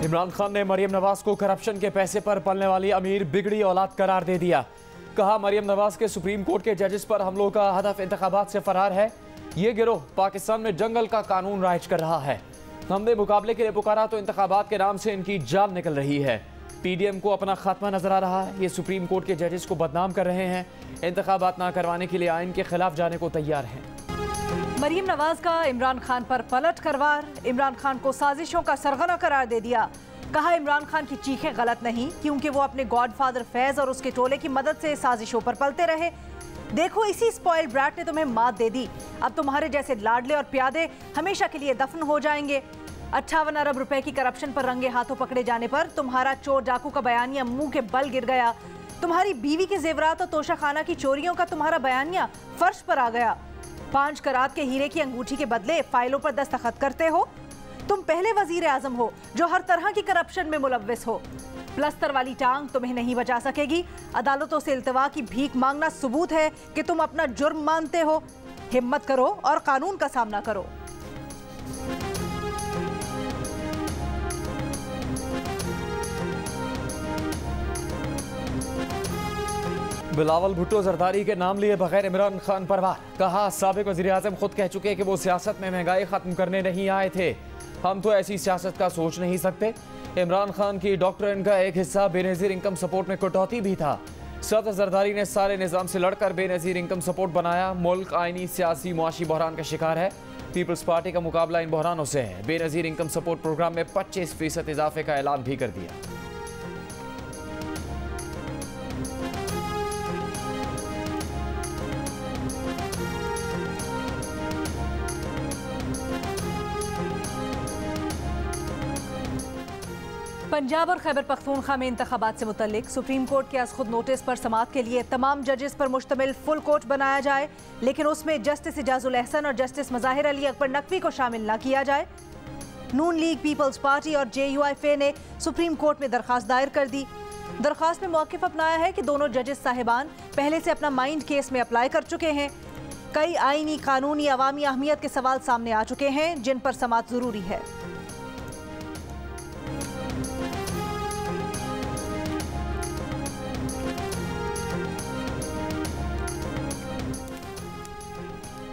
इमरान खान ने मरियम नवाज को करप्शन के पैसे पर पलने वाली अमीर बिगड़ी औलाद करार दे दिया। कहा, मरियम नवाज के सुप्रीम कोर्ट के जजेस पर हमलों का हदफ इंतखाबात से फरार है। ये गिरोह पाकिस्तान में जंगल का कानून राइज कर रहा है। हमने मुकाबले के लिए पुकारा तो इंतखाबात के नाम से इनकी जान निकल रही है। पीडीएम को अपना खात्मा नजर आ रहा है। ये सुप्रीम कोर्ट के जजेस को बदनाम कर रहे हैं। इंतखाबात ना करवाने के लिए आइन के खिलाफ जाने को तैयार हैं। मरियम नवाज का इमरान खान पर पलट करवार। इमरान खान को साजिशों का सरगना करार दे दिया। कहा, इमरान खान की चीखें गलत नहीं, क्योंकि वो अपने गॉडफादर फैज और उसके टोले की मदद से साजिशों पर पलते रहे। देखो, इसी स्पॉइल ब्रैट ने तुम्हें मात दे दी। अब तुम्हारे जैसे लाडले और प्यादे हमेशा के लिए दफन हो जाएंगे। 58 अरब रुपए की करप्शन पर रंगे हाथों पकड़े जाने पर तुम्हारा चोर डाकू का बयानिया मुंह के बल गिर गया। तुम्हारी बीवी के जेवरात और तोशाखाना की चोरियों का तुम्हारा बयानिया फर्श पर आ गया। 5 करात के हीरे की अंगूठी के बदले फाइलों पर दस्तखत करते हो। तुम पहले वजीर आजम हो जो हर तरह की करप्शन में मुलव्विस हो। प्लस्तर वाली टांग तुम्हें नहीं बचा सकेगी। अदालतों से इल्तवा की भीख मांगना सबूत है कि तुम अपना जुर्म मानते हो। हिम्मत करो और कानून का सामना करो। बिलावल भुट्टो जरदारी के नाम लिए बगैर इमरान खान पर वार। कहा, साबिक वज़ीर आज़म खुद कह चुके कि वो सियासत में महंगाई खत्म करने नहीं आए थे। हम तो ऐसी सियासत का सोच नहीं सकते। इमरान खान की डॉक्ट्रिन का एक हिस्सा बेनज़ीर इनकम सपोर्ट में कटौती भी था। सदर जरदारी ने सारे निज़ाम से लड़कर बेनज़ीर इनकम सपोर्ट बनाया। मुल्क आइनी, सियासी, मुआशी बहरान का शिकार है। पीपल्स पार्टी का मुकाबला इन बहरानों से है। बेनज़ीर इनकम सपोर्ट प्रोग्राम में 25% इजाफे का ऐलान भी कर दिया। पंजाब और खैबर पख्तूनख्वा में इंतखाबात से मुतल्लिक सुप्रीम कोर्ट के आज खुद नोटिस पर समाअत के लिए तमाम जजेस पर मुश्तमिल फुल कोर्ट बनाया जाए, लेकिन उसमें जस्टिस इजाजुल एहसन और जस्टिस मज़ाहिर अली अकबर नकवी को शामिल न किया जाए। नून लीग, पीपल्स पार्टी और JUIF ने सुप्रीम कोर्ट में दरख्वास्त दायर कर दी। दरख्वास्त में मौक़िफ़ अपनाया है कि दोनों जजेस साहिबान पहले से अपना माइंड केस में अप्लाई कर चुके हैं। कई आइनी, कानूनी, अवामी अहमियत के सवाल सामने आ चुके हैं जिन पर समाअत ज़रूरी है।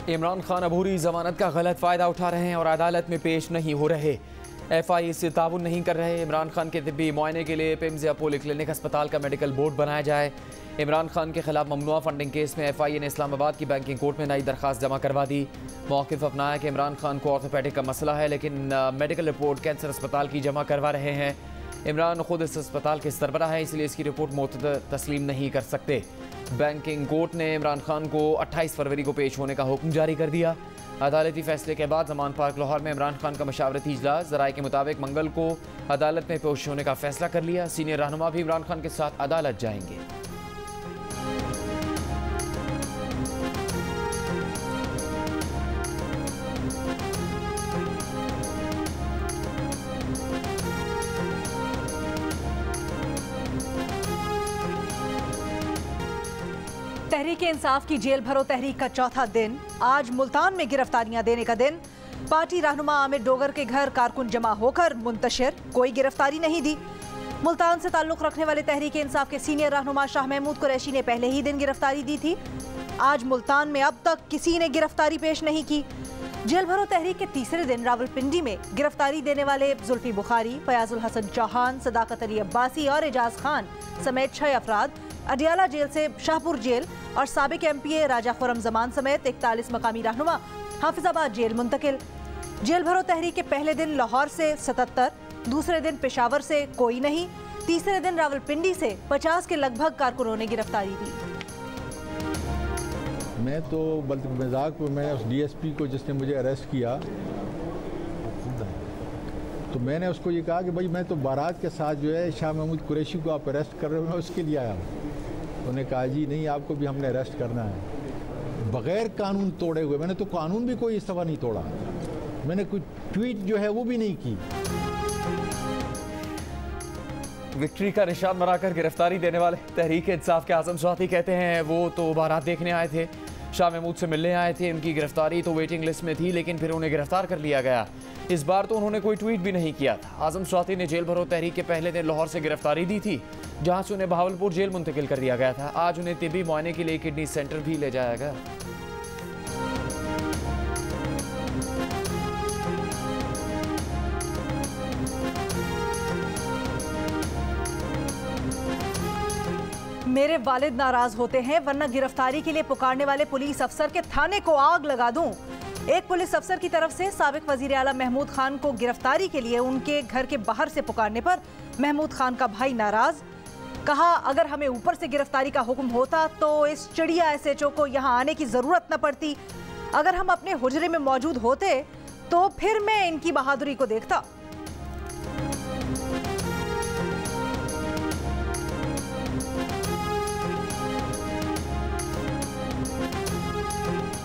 इमरान खान अबूरी जमानत का गलत फ़ायदा उठा रहे हैं और अदालत में पेश नहीं हो रहे। FI से ताउन नहीं कर रहे। इमरान खान के तिब्बी मुआयने के लिए पिम्स अपोलो क्लिनिक अस्पताल का मेडिकल बोर्ड बनाया जाए। इमरान खान के खिलाफ ममनुआ फंडिंग केस में FI ने इस्लामाबाद की बैंकिंग कोर्ट में नई दरख्वास्त जमा करवा दी। मौक़िफ़ अपनाया कि इमरान खान को ऑर्थोपेडिक का मसला है, लेकिन मेडिकल रिपोर्ट कैंसर अस्पताल की जमा करवा रहे हैं। इमरान खुद इस अस्पताल के सरबराह है, इसलिए इसकी रिपोर्ट मुतद तस्लीम नहीं कर सकते। बैंकिंग कोर्ट ने इमरान खान को 28 फरवरी को पेश होने का हुक्म जारी कर दिया। अदालती फैसले के बाद जमान पार्क लाहौर में इमरान खान का मशावरती इजलास ज़राए के मुताबिक मंगल को अदालत में पेश होने का फैसला कर लिया। सीनियर रहनुमा भी इमरान खान के साथ अदालत जाएंगे। तहरीक-ए-इंसाफ की जेल भरो तहरीक का चौथा दिन। आज मुल्तान में गिरफ्तारियां देने का दिन। पार्टी रहनुमा आमिर डोगर के घर कारकुन जमा होकर मुंतशिर, कोई गिरफ्तारी नहीं दी। मुल्तान से ताल्लुक रखने वाले तहरीक-ए-इंसाफ के सीनियर रहनुमा शाह महमूद कुरैशी ने पहले ही दिन गिरफ्तारी दी थी। आज मुल्तान में अब तक किसी ने गिरफ्तारी पेश नहीं की। जेल भरो तहरीक के तीसरे दिन रावलपिंडी में गिरफ्तारी देने वाले जुल्फी बुखारी, फयाजुल हसन चौहान, सदाकत अली अब्बासी और एजाज खान समेत 6 अफराद अडियाला जेल से शाहपुर जेल और साबिक MPA राजा खुरम जमान समेत 41 मकामी रहनुमा हाफिजाबाद जेल मुंतकिल। जेल भरो तहरीक के पहले दिन लाहौर से 77, दूसरे दिन पेशावर से कोई नहीं, तीसरे दिन रावलपिंडी से 50 के लगभग कारकुनों ने गिरफ्तारी दी। मैं तो बल्कि मजाक में मैंने उस DSP को जिसने मुझे अरेस्ट किया तो मैंने उसको ये कहा कि भाई मैं तो बारात के साथ जो है शाह महमूद कुरैशी को आप अरेस्ट कर रहे हो, मैं उसके लिए आया हूँ। उन्होंने कहा जी नहीं, आपको भी हमने अरेस्ट करना है बग़ैर कानून तोड़े हुए। मैंने तो कानून भी कोई इस दफ़ा नहीं तोड़ा। मैंने कोई ट्वीट जो है वो भी नहीं की। विक्ट्री का निशान बनाकर गिरफ्तारी देने वाले तहरीक इंसाफ के आज़म स्वाति कहते हैं वो तो बारात देखने आए थे। शाह महमूद से मिलने आए थे। उनकी गिरफ्तारी तो वेटिंग लिस्ट में थी, लेकिन फिर उन्हें गिरफ्तार कर लिया गया। इस बार तो उन्होंने कोई ट्वीट भी नहीं किया था। आजम स्वाति ने जेल भरो तहरीक के पहले दिन लाहौर से गिरफ्तारी दी थी, जहां से उन्हें बहावलपुर जेल मुंतकिल कर दिया गया था। आज उन्हें तिब्बी मुआयने के लिए किडनी सेंटर भी ले जाया गया। मेरे वालिद नाराज होते हैं, वरना गिरफ्तारी के लिए पुकारने वाले पुलिस अफसर के थाने को आग लगा दूं। एक पुलिस अफसर की तरफ से साबिक वजीर आला महमूद खान को गिरफ्तारी के लिए उनके घर के बाहर से पुकारने पर महमूद खान का भाई नाराज। कहा, अगर हमें ऊपर से गिरफ्तारी का हुक्म होता तो इस चिड़िया SHO को यहाँ आने की जरूरत न पड़ती। अगर हम अपने हुजरे में मौजूद होते तो फिर मैं इनकी बहादुरी को देखता।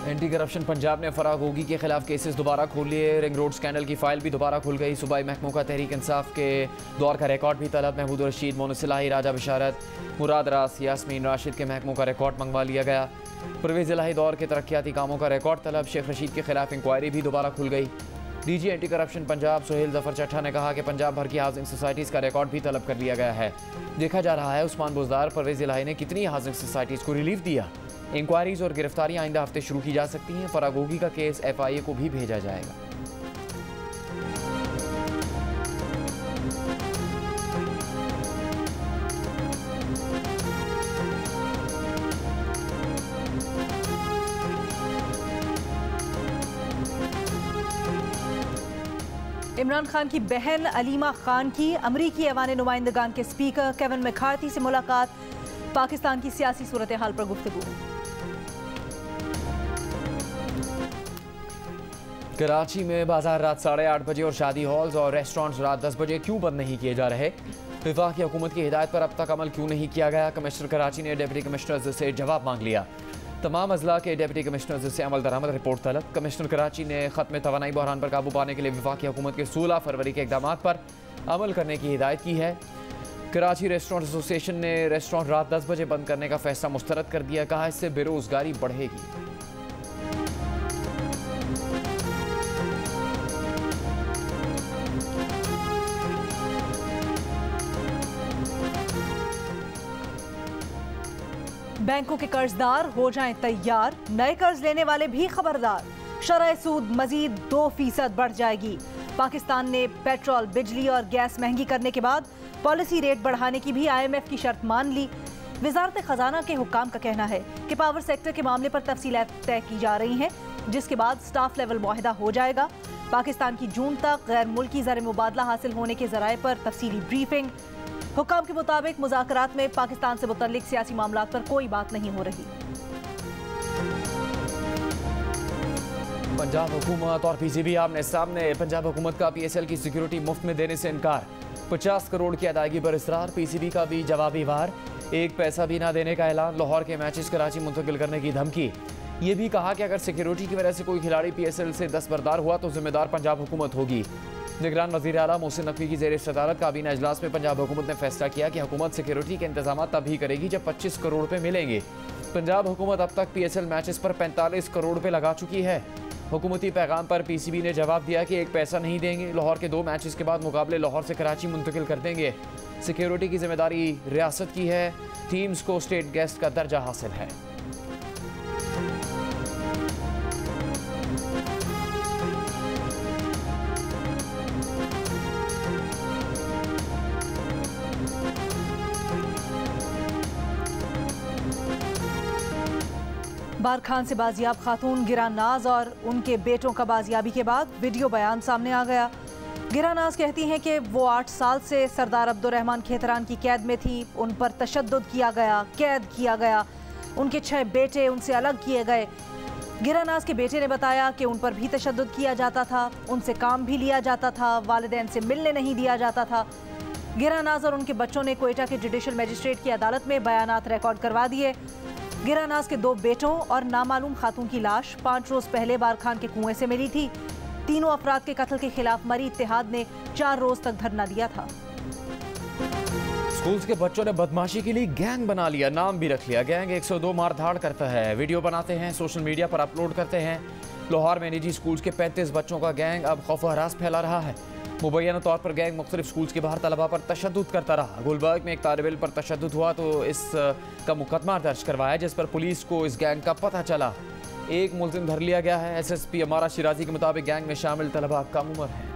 एंटी करप्शन पंजाब ने फराग होगी के खिलाफ केसेस दोबारा खोल लिए। रिंग रोड स्कैंडल की फाइल भी दोबारा खुल गई। सूबाई महकमों का तहरीक इंसाफ के दौर का रिकॉर्ड भी तलब। महमूद रशीद, मोनू सिलाही, राजा बशारत, मुराद रास, यास्मीन राशिद के महकमों का रिकॉर्ड मंगवा लिया गया। परवेज इलाही दौर के तरक्याती कामों का रिकॉर्ड तलब। शेख रशीद के खिलाफ इंक्वायरी भी दोबारा खुल गई। DG anti corruption Punjab Suhail Zafar Chattha ने कहा कि पंजाब भर की हाउसिंग सोसाइटीज़ का रिकॉर्ड भी तलब कर लिया गया है। देखा जा रहा है उस्मान बुजदार, परवेज इलाही ने कितनी हाउसिंग सोसाइटीज़ को रिलीफ दिया। इंक्वायरीज और गिरफ्तारियां आइंदा हफ्ते शुरू की जा सकती हैं। फरागोगी का केस FIA को भी भेजा जाएगा। इमरान खान की बहन अलीमा खान की अमरीकी ऐवान नुमाइंदगान के स्पीकर केविन मैकार्थी से मुलाकात। पाकिस्तान की सियासी सूरत हाल पर गुफ्तगू। कराची में बाजार रात 8:30 बजे और शादी हॉल्स और रेस्टोरेंट्स रात 10 बजे क्यों बंद नहीं किए जा रहे? वफाकी हुकूमत की हिदायत पर अब तक अमल क्यों नहीं किया गया? कमिश्नर कराची ने डिप्टी कमिश्नर्स से जवाब मांग लिया। तमाम अजला के डिप्टी कमिश्नर्स से अमल दरामद रिपोर्ट तलब। कमिश्नर कराची ने खत्म तवानाई बहरान पर काबू पाने के लिए वफाकी हुकूमत के 16 फरवरी के इकदाम पर अमल करने की हिदायत की है। कराची रेस्टोरेंट एसोसिएशन ने रेस्टोरेंट रात 10 बजे बंद करने का फैसला मुस्तरद कर दिया। कहा, इससे बेरोजगारी बढ़ेगी। बैंकों के कर्जदार हो जाएं तैयार, नए कर्ज लेने वाले भी खबरदार। शरह सूद मजीद 2% बढ़ जाएगी। पाकिस्तान ने पेट्रोल, बिजली और गैस महंगी करने के बाद पॉलिसी रेट बढ़ाने की भी IMF की शर्त मान ली। वजारत खजाना के हुक्काम का कहना है कि पावर सेक्टर के मामले पर तफसीलात तय की जा रही हैं, जिसके बाद स्टाफ लेवल मुआहिदा हो जाएगा। पाकिस्तान की जून तक गैर मुल्की ज़र मुबादला हासिल होने के ज़राए पर तफसीली ब्रीफिंग। हुक्काम के मुताबिक मुज़ाकरात में पाकिस्तान से मुतल्लिक सियासी मामलात पर कोई बात नहीं हो रही। पंजाब हुकूमत और PCB आमने सामने। पंजाब हुकूमत का PSL की सिक्योरिटी मुफ्त में देने से इनकार। 50 करोड़ की अदायगी पर इसरार। PCB का भी जवाबी वार। 1 पैसा भी ना देने का ऐलान। लाहौर के मैचेस कराची मुंतकिल करने की धमकी। ये भी कहा कि अगर सिक्योरिटी की वजह से कोई खिलाड़ी PSL से दस्तबरदार हुआ तो जिम्मेदार पंजाब हुकूमत होगी। निगरान वज़ीर आला मोहसिन नकवी की ज़ेर सदारत काबीना अजलास में पंजाब हुकूमत ने फैसला किया कि हुकूमत सिक्योरिटी के इंतजाम तभी करेगी जब 25 करोड़ रुपये मिलेंगे। पंजाब हुकूमत अब तक PSL मैचेस पर 45 करोड़ रुपये लगा चुकी है। हुकूमती पैगाम पर PCB ने जवाब दिया कि 1 पैसा नहीं देंगे। लाहौर के 2 मैचेस के बाद मुकाबले लाहौर से कराची मुंतकिल कर देंगे। सिक्योरिटी की जिम्मेदारी रियासत की है। टीम्स को स्टेट गेस्ट का दर्जा हासिल है। बार खान से बाजियाब खातून गिरानाज और उनके बेटों का बाजियाबी के बाद वीडियो बयान सामने आ गया। गिरानाज कहती हैं कि वो 8 साल से सरदार अब्दुर्रहमान खेतरान की कैद में थी। उन पर तशद्दुद किया गया, कैद किया गया। उनके 6 बेटे उनसे अलग किए गए। गिरानाज के बेटे ने बताया कि उन पर भी तशद्दुद किया जाता था, उनसे काम भी लिया जाता था, वालिदैन से मिलने नहीं दिया जाता था। गिरानाज और उनके बच्चों ने क्वेटा के जुडिशल मजिस्ट्रेट की अदालत में बयानात रिकॉर्ड करवा दिए। गिरानाज के 2 बेटों और नामालूम खातून की लाश 5 रोज पहले बार खान के कुएं से मिली थी। तीनों अफराद के कत्ल के खिलाफ मरी इत्तेहाद ने 4 रोज तक धरना दिया था। स्कूल्स के बच्चों ने बदमाशी के लिए गैंग बना लिया, नाम भी रख लिया। गैंग 102 मारधाड़ करता है, वीडियो बनाते हैं, सोशल मीडिया पर अपलोड करते हैं। लाहौर में निजी स्कूल्स के 35 बच्चों का गैंग अब खौफ हरास फैला रहा है। मुबैना तौर पर गैंग मुख्तलिफ स्कूल्स के बाहर तलबा पर तशद्दुद करता रहा। गुलबर्ग में एक तालिब इल्म पर तशद्दुद हुआ तो इसका मुकदमा दर्ज करवाया, जिस पर पुलिस को इस गैंग का पता चला। एक मुलजिम धर लिया गया है। SSP अमारा शिराजी के मुताबिक गैंग में शामिल तलबा कम उम्र हैं।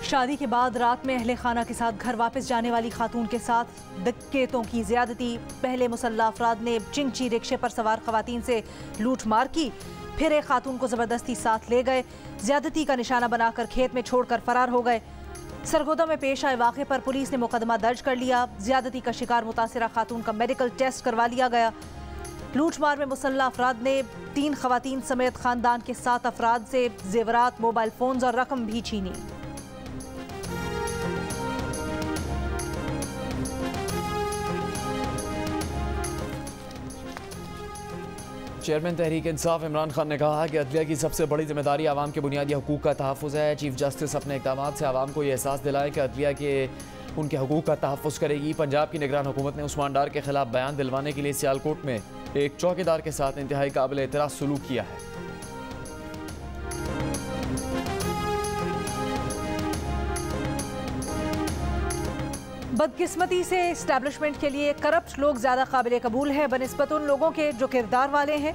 शादी के बाद रात में अहले खाना के साथ घर वापस जाने वाली खातून के साथ डकैतों की ज्यादती। पहले मुसल्ला अफराद ने चिंची रिक्शे पर सवार खवातीन से लूट मार की, फिर एक खातून को जबरदस्ती साथ ले गए, ज्यादती का निशाना बनाकर खेत में छोड़कर फरार हो गए। सरगोदा में पेश आए वाक़े पर पुलिस ने मुकदमा दर्ज कर लिया। ज्यादती का शिकार मुतासिरा खातून का मेडिकल टेस्ट करवा लिया गया। लूटमार में मुसल्ला अफराद ने 3 खवातीन समेत खानदान के 7 अफराद से जेवरात, मोबाइल फोन्स और रकम भी छीनी। चेयरमैन तहरीक इंसाफ इमरान खान ने कहा कि अदलिया की सबसे बड़ी जिम्मेदारी आवाम के बुनियादी हकूक़ का तहफ़्फ़ुज़ है। चीफ जस्टिस अपने इक़दाम से आवाम को ये एहसास दिलाएं कि अदलिया के उनके हकूक़ का तहफ़्फ़ुज़ करेगी। पंजाब की निगरान हुकूमत ने उस्मान डार के खिलाफ बयान दिलवाने के लिए सियालकोट में एक चौकीदार के साथ इंतहाई काबिल एतराज़ सलूक किया है। बदकिस्मती से इस्टेब्लिशमेंट के लिए करप्ट लोग ज़्यादा काबिल कबूल है बनिस्बत उन लोगों के जो किरदार वाले हैं।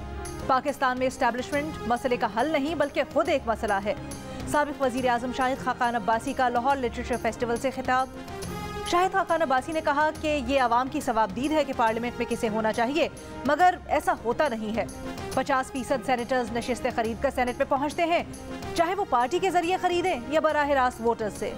पाकिस्तान में इस्टेब्लिशमेंट मसले का हल नहीं बल्कि खुद एक मसला है। साबिक़ वज़ीर आज़म शाहिद खाकान अब्बासी का लाहौर लिटरेचर फेस्टिवल से खिताब। शाहिद खाकान अब्बासी ने कहा कि ये आवाम की सवाबदीद है कि पार्लियामेंट में किसे होना चाहिए, मगर ऐसा होता नहीं है। 50% सेनेटर्स नशिस्तें खरीद कर सेनेट में पहुँचते हैं, चाहे वो पार्टी के जरिए खरीदें या बराह रास्त वोटर्स से।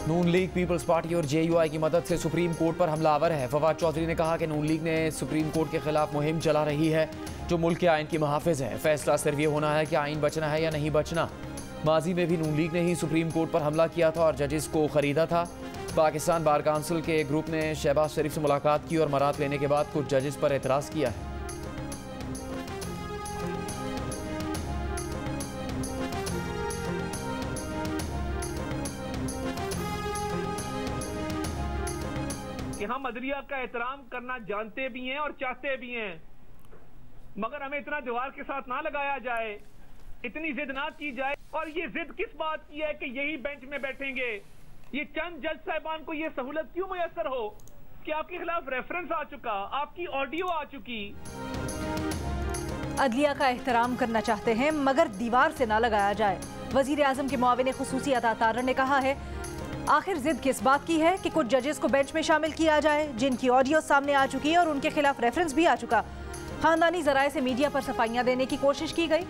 नून लीग पीपल्स पार्टी और JUI की मदद से सुप्रीम कोर्ट पर हमलावर है। फवाद चौधरी ने कहा कि नून लीग ने सुप्रीम कोर्ट के खिलाफ मुहिम चला रही है जो मुल्क के आइन की मुहाफिज है। फैसला सिर्फ ये होना है कि आइन बचना है या नहीं बचना। माजी में भी नून लीग ने ही सुप्रीम कोर्ट पर हमला किया था और जजेस को खरीदा था। पाकिस्तान बार काउंसिल के एक ग्रुप ने शहबाज शरीफ से मुलाकात की और मरात लेने के बाद कुछ जजेस पर एतराज़ किया है। कि हम अदलिया का एहतराम करना जानते भी हैं और चाहते भी हैं, मगर हमें इतना दीवार के साथ ना लगाया जाए, इतनी जिद ना की जाए। और ये जिद किस बात की है कि यही बेंच में बैठेंगे? ये चंद जज साहिबान को ये सहूलत क्यों मुयस्सर हो कि आपके खिलाफ रेफरेंस आ चुका, आपकी ऑडियो आ चुकी। अदलिया का एहतराम करना चाहते हैं मगर दीवार से ना लगाया जाए। वजीर आजम के मुआविन खुसूसी अता तारर ने कहा है, आखिर जिद किस बात की है कि कुछ जजेस को बेंच में शामिल किया जाए जिनकी ऑडियो सामने आ चुकी है और उनके खिलाफ रेफरेंस भी आ चुका। खानदानी जराए से मीडिया पर सफाइयां देने की कोशिश की गई।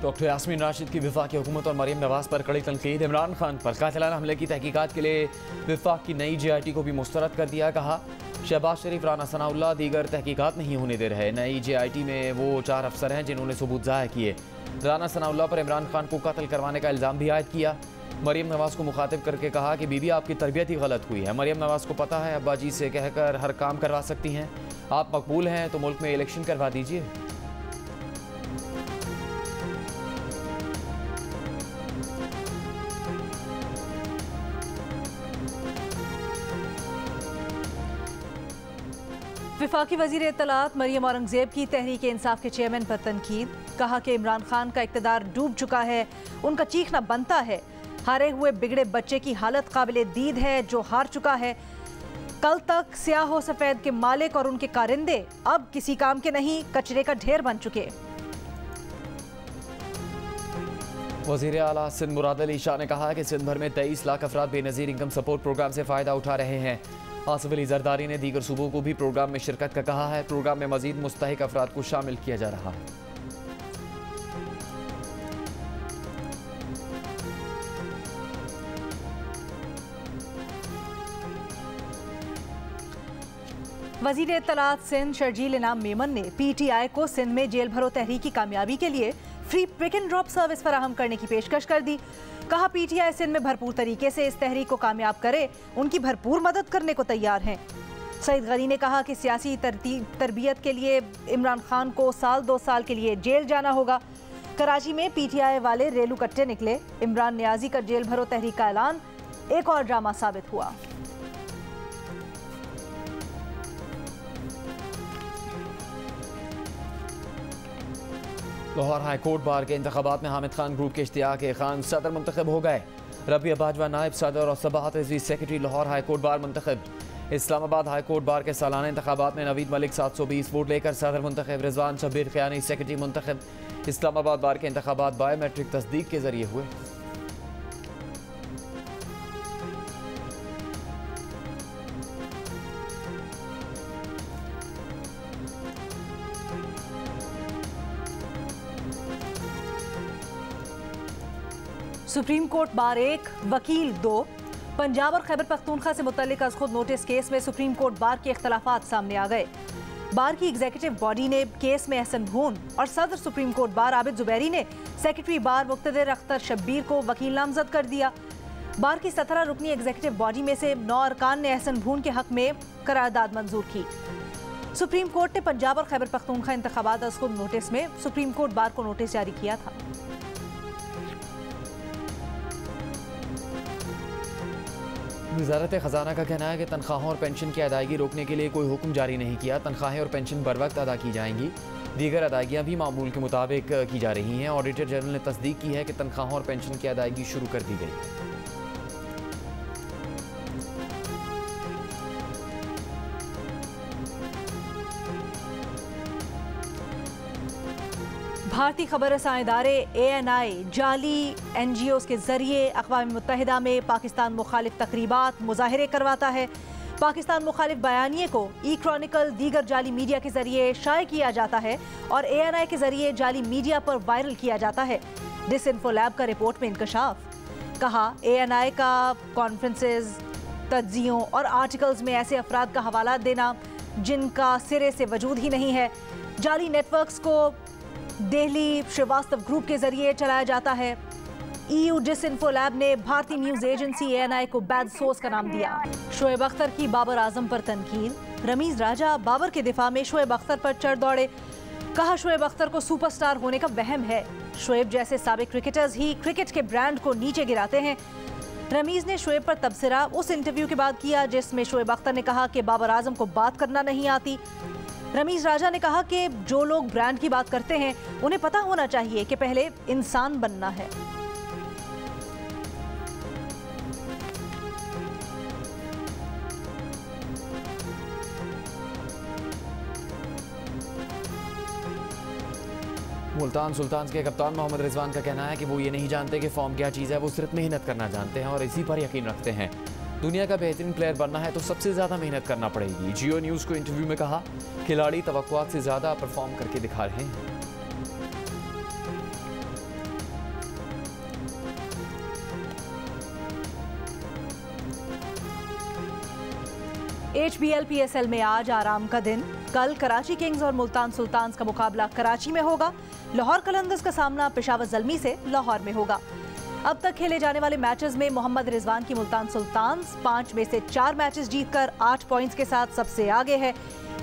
डॉक्टर यास्मीन राशिद की वफाकी हुकूमत और मरीम नवाज पर कड़ी तनकीद। इमरान खान पर कातिलाना हमले की तहकीकात के लिए वफाक की नई JIT को भी मुस्तरद कर दिया। कहा, शहबाज शरीफ, राना सनाउल्लाह दीगर तहकीकात नहीं होने दे रहे। नई JIT में वो 4 अफसर हैं जिन्होंने सबूत ज़ाहिर किए। राना सनाउल्लाह पर इमरान खान को कत्ल करवाने का इल्ज़ाम भी आयद किया। मरीम नवाज को मुखातिब करके कहा कि बीबी आपकी तरबियत ही गलत हुई है। मरीम नवाज को पता है अब्बा जी से कहकर हर काम करवा सकती हैं। आप मकबूल हैं तो मुल्क में इलेक्शन करवा दीजिए। वफाकी वजीर इत्तलात मरियम औरंगजेब की तहरीक इंसाफ के चेयरमैन पर तनकीद। कहा कि इमरान खान का इक़्तिदार डूब चुका है, उनका चीखना बनता है। हारे हुए बिगड़े बच्चे की हालत काबिले दीद है जो हार चुका है। कल तक स्याह सफ़ेद के मालिक और उनके कारिंदे अब किसी काम के नहीं, कचरे का ढेर बन चुके। वज़ीर आला सिंध मुराद अली शाह ने कहा कि सिंध भर में 23 लाख अफराद बेनज़ीर इनकम सपोर्ट प्रोग्राम से फ़ायदा उठा रहे हैं। आसिफ अली जरदारी ने दीगर सूबों को भी प्रोग्राम में शिरकत का कहा है। प्रोग्राम में मजीद मुस्तहिक अफराद को शामिल किया जा रहा है। वज़ीर इत्तलात सिंध शर्जील इनाम मेमन ने PTI को सिंध में जेल भरो तहरीक की कामयाबी के लिए free pick and drop service फराहम करने की पेशकश कर दी। कहा PTI सिंध में भरपूर तरीके से इस तहरीक को कामयाब करे, उनकी भरपूर मदद करने को तैयार हैं। सईद गनी ने कहा कि सियासी तरबियत के लिए इमरान खान को 1-2 साल के लिए जेल जाना होगा। कराची में PTI वाले रेलू कट्टे निकले। इमरान नियाजी का जेल भरो तहरीक का ऐलान एक और ड्रामा साबित हुआ। लाहौर हाई कोर्ट बार के इंतखाबात में हामिद खान ग्रुप के इश्तियाक खान सदर मुंतखब हो गए। रबीआ बाजवा नायब सदर और सबाहत अजीज secretary Lahore high court bar मुंतखब। इस्लामाबाद हाई कोर्ट बार के सालाना इंतखाबात में नवीद मलिक 720 वोट लेकर सदर मुंतखब। रिजवान शब्बीर खयानी सेक्रेटरी मुंतखब। इस्लामाबाद बार के इंतखाबात बायोमेट्रिक तस्दीक के जरिए हुए। सुप्रीम कोर्ट बार 1 वकील 2। पंजाब और खैबर पख्तूनख्वा से मुतल्लिक अज़ खुद नोटिस केस में सुप्रीम कोर्ट बार के इख्तलाफात सामने आ गए। बार की एग्जीक्यूटिव बॉडी ने केस में एहसन भून और सदर supreme court bar Abid Zubairi ने सेक्रेटरी बार मुक्तदिर अख्तर शब्बीर को वकील नामजद कर दिया। बार की 17 रुकनी एग्जीक्यूटिव बॉडी में से 9 अरकान ने एहसन भून के हक में करारदाद मंजूर की। सुप्रीम कोर्ट ने पंजाब और खैबर पख्तूनख्वा इंतखाबात अज़ खुद नोटिस में सुप्रीम कोर्ट बार को नोटिस जारी किया था। वज़ारत ख़जाना का कहना है कि तनख्वाहों और पेंशन की अदायगी रोकने के लिए कोई हुक्म जारी नहीं किया। तनख्वाहें और पेंशन बर वक्त अदा की जाएंगी। दीगर अदायगियाँ भी मामूल के मुताबिक की जा रही हैं। ऑडिटर जनरल ने तस्दीक की है कि तनख्वाहों और पेंशन की अदायगी शुरू कर दी गई है। भारतीय खबर रसां इदारे ANI जाली NGOs के जरिए अक़वाम मुत्तहिदा में पाकिस्तान मुखालिफ तकरीबात मुज़ाहिरे करवाता है। पाकिस्तान मुखालिफ बयानिए को ई-क्रॉनिकल दीगर जाली मीडिया के जरिए शाये किया जाता है और ANI के जरिए जाली मीडिया पर वायरल किया जाता है। डिसइंफो लैब का रिपोर्ट में इंकशाफ। कहा ANI का कॉन्फ्रेंसेस, तज्जियों और आर्टिकल्स में ऐसे अफराद का हवाला देना जिनका सिरे से वजूद ही नहीं है। जाली नेटवर्क्स को दिल्ली श्रीवास्तव ग्रुप के जरिए चलाया जाता है। EU डिसइंफो लैब ने भारतीय न्यूज एजेंसी ANI को बैड सोर्स का नाम दिया। शोएब अख्तर की बाबर आजम पर तनकीद। रमीज राजा बाबर के दिफा में शोएब अख्तर पर चढ़ दौड़े। कहा शोएब अख्तर को सुपरस्टार होने का वहम है। शोएब जैसे साबिक क्रिकेटर्स ही क्रिकेट के ब्रांड को नीचे गिराते हैं। रमीज ने शोएब पर तबसरा उस इंटरव्यू के बाद किया जिसमें शोएब अख्तर ने कहा कि बाबर आजम को बात करना नहीं आती। रमीज राजा ने कहा कि जो लोग ब्रांड की बात करते हैं उन्हें पता होना चाहिए कि पहले इंसान बनना है। मुल्तान सुल्तान्स के कप्तान मोहम्मद रिजवान का कहना है कि वो ये नहीं जानते कि फॉर्म क्या चीज़ है, वो सिर्फ मेहनत करना जानते हैं और इसी पर यकीन रखते हैं। दुनिया का बेहतरीन प्लेयर बनना है तो सबसे ज़्यादा मेहनत करना पड़ेगी। जियो न्यूज़ को इंटरव्यू में कहा खिलाड़ी तवक्कुआत से ज़्यादा परफॉर्म करके दिखा रहे हैं। HBL PSL में आज आराम का दिन। कल कराची किंग्स और मुल्तान सुल्तान्स का मुकाबला कराची में होगा। लाहौर कलंदर्स का सामना पेशावर ज़ल्मी से लाहौर में होगा। अब तक खेले जाने वाले मैचेस में मोहम्मद रिजवान की मुल्तान सुल्तान्स 5 में से 4 मैचेस जीतकर 8 पॉइंट्स के साथ सबसे आगे है।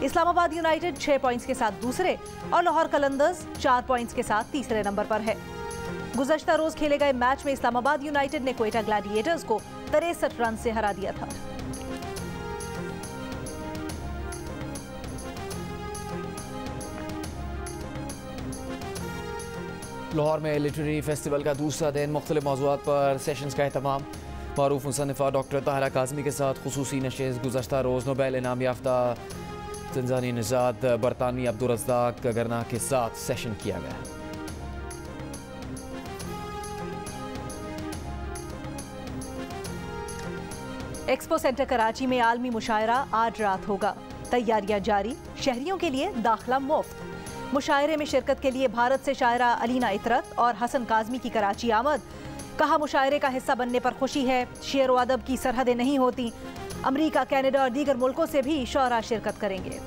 इस्लामाबाद यूनाइटेड 6 पॉइंट्स के साथ दूसरे और लाहौर कलंदर्स 4 पॉइंट्स के साथ तीसरे नंबर पर है। गुज़श्ता रोज खेले गए मैच में इस्लामाबाद यूनाइटेड ने क्वेटा ग्लैडिएटर्स को 63 रन से हरा दिया था। लाहौर में लिटरेरी फेस्टिवल का दूसरा दिन मुख्तलिफ मौज़ूआत पर सेशंस का एहतमाम। मारूफ मुसन्निफ़ा डॉक्टर ताहिरा काज़मी के साथ खुसूसी नशिस्त। गुज़श्ता रोज़ नोबेल इनाम याफ्ता तंजानी निजात बरतानवी अब्दुर्रज़्ज़ाक गगरना के साथ सेशन किया गया। एक्सपो सेंटर कराची में आलमी मुशायरा आज रात होगा। तैयारियां जारी, शहरियों के लिए दाखिला मुफ्त। मुशायरे में शिरकत के लिए भारत से शायरा अलीना इतरत और हसन काज़मी की कराची आमद। कहा मुशायरे का हिस्सा बनने पर खुशी है, शेर व अदब की सरहदें नहीं होती। अमेरिका, कनाडा और दीगर मुल्कों से भी शोहरा शिरकत करेंगे।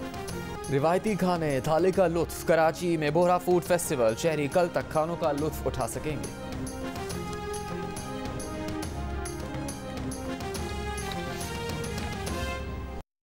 रिवायती खाने थाली का लुत्फ, कराची में बोहरा फूड फेस्टिवल, शहरी कल तक खानों का लुत्फ उठा सकेंगे।